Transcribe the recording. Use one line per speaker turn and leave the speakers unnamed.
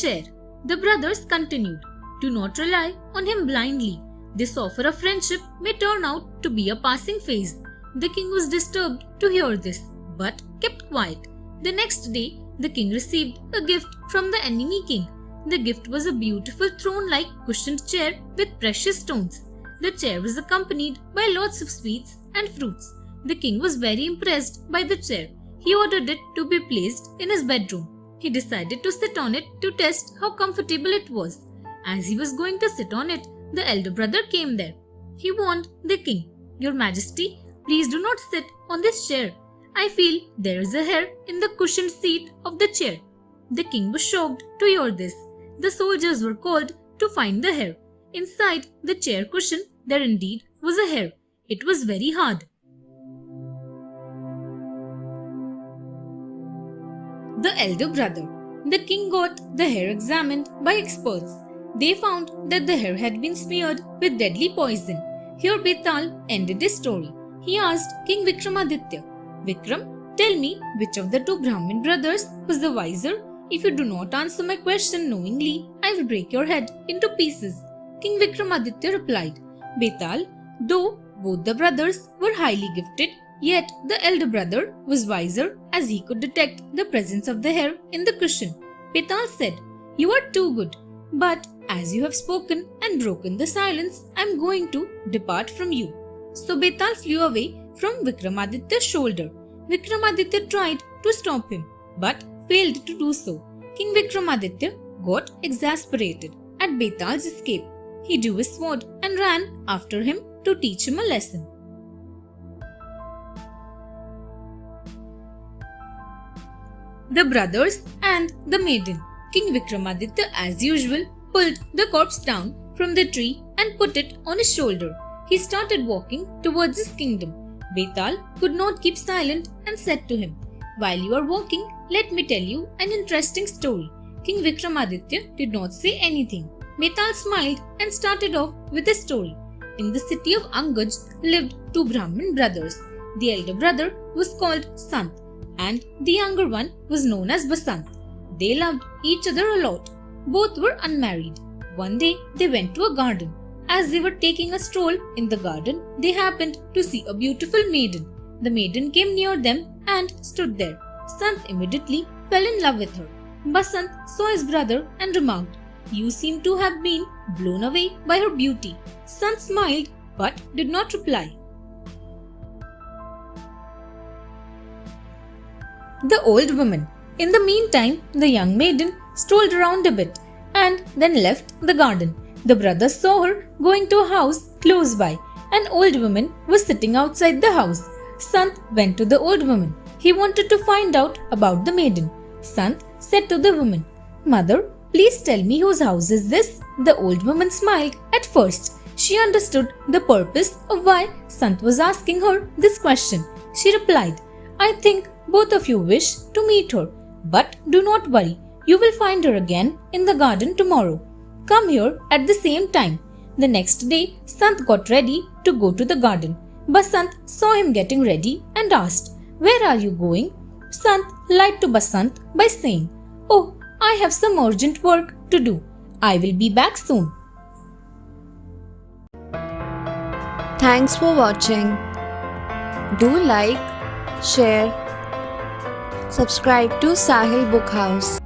chair. The brothers continued, "Do not rely on him blindly. This offer of friendship may turn out to be a passing phase." The king was disturbed to hear this, but kept quiet. The next day, the king received a gift from the enemy king. The gift was a beautiful throne-like cushioned chair with precious stones. The chair was accompanied by lots of sweets and fruits. The king was very impressed by the chair. He ordered it to be placed in his bedroom. He decided to sit on it to test how comfortable it was. As he was going to sit on it, the elder brother came there. He warned the king, "Your Majesty, please do not sit on this chair. I feel there is a hair in the cushioned seat of the chair." The king was shocked to hear this. The soldiers were called to find the hair. Inside the chair cushion, there indeed was a hair. It was very hard. The elder brother. The king got the hair examined by experts. They found that the hair had been smeared with deadly poison. Here Betal ended his story. He asked King Vikramaditya, "Vikram, tell me which of the two Brahmin brothers was the wiser? If you do not answer my question knowingly, I will break your head into pieces." King Vikramaditya replied, "Betal, though both the brothers were highly gifted, yet the elder brother was wiser as he could detect the presence of the hair in the cushion." Betal said, "You are too good, but as you have spoken and broken the silence, I am going to depart from you." So Betal flew away from Vikramaditya's shoulder. Vikramaditya tried to stop him, but failed to do so. King Vikramaditya got exasperated at Betal's escape. He drew his sword and ran after him to teach him a lesson. The brothers and the maiden. King Vikramaditya, as usual, pulled the corpse down from the tree and put it on his shoulder. He started walking towards his kingdom. Betal could not keep silent and said to him, "While you are walking, let me tell you an interesting story." King Vikramaditya did not say anything. Betal smiled and started off with a story. In the city of Angaj lived two Brahmin brothers. The elder brother was called Sant, and the younger one was known as Basant. They loved each other a lot. Both were unmarried. One day they went to a garden. As they were taking a stroll in the garden, they happened to see a beautiful maiden. The maiden came near them and stood there. Sant immediately fell in love with her. Basant saw his brother and remarked, "You seem to have been blown away by her beauty." Sant smiled but did not reply. The old woman. In the meantime, the young maiden strolled around a bit and then left the garden. The brothers saw her going to a house close by. An old woman was sitting outside the house. Sant went to the old woman. He wanted to find out about the maiden. Sant said to the woman, "Mother, please tell me whose house is this?" The old woman smiled at first. She understood the purpose of why Sant was asking her this question. She replied, "I think both of you wish to meet her. But do not worry, you will find her again in the garden tomorrow. Come here at the same time." The next day, Sant got ready to go to the garden. Basant saw him getting ready and asked, "Where are you going?" Sant lied to Basant by saying, "Oh, I have some urgent work to do. I will be back soon."
Thanks for watching. Do like, share, subscribe to Sahil Book House.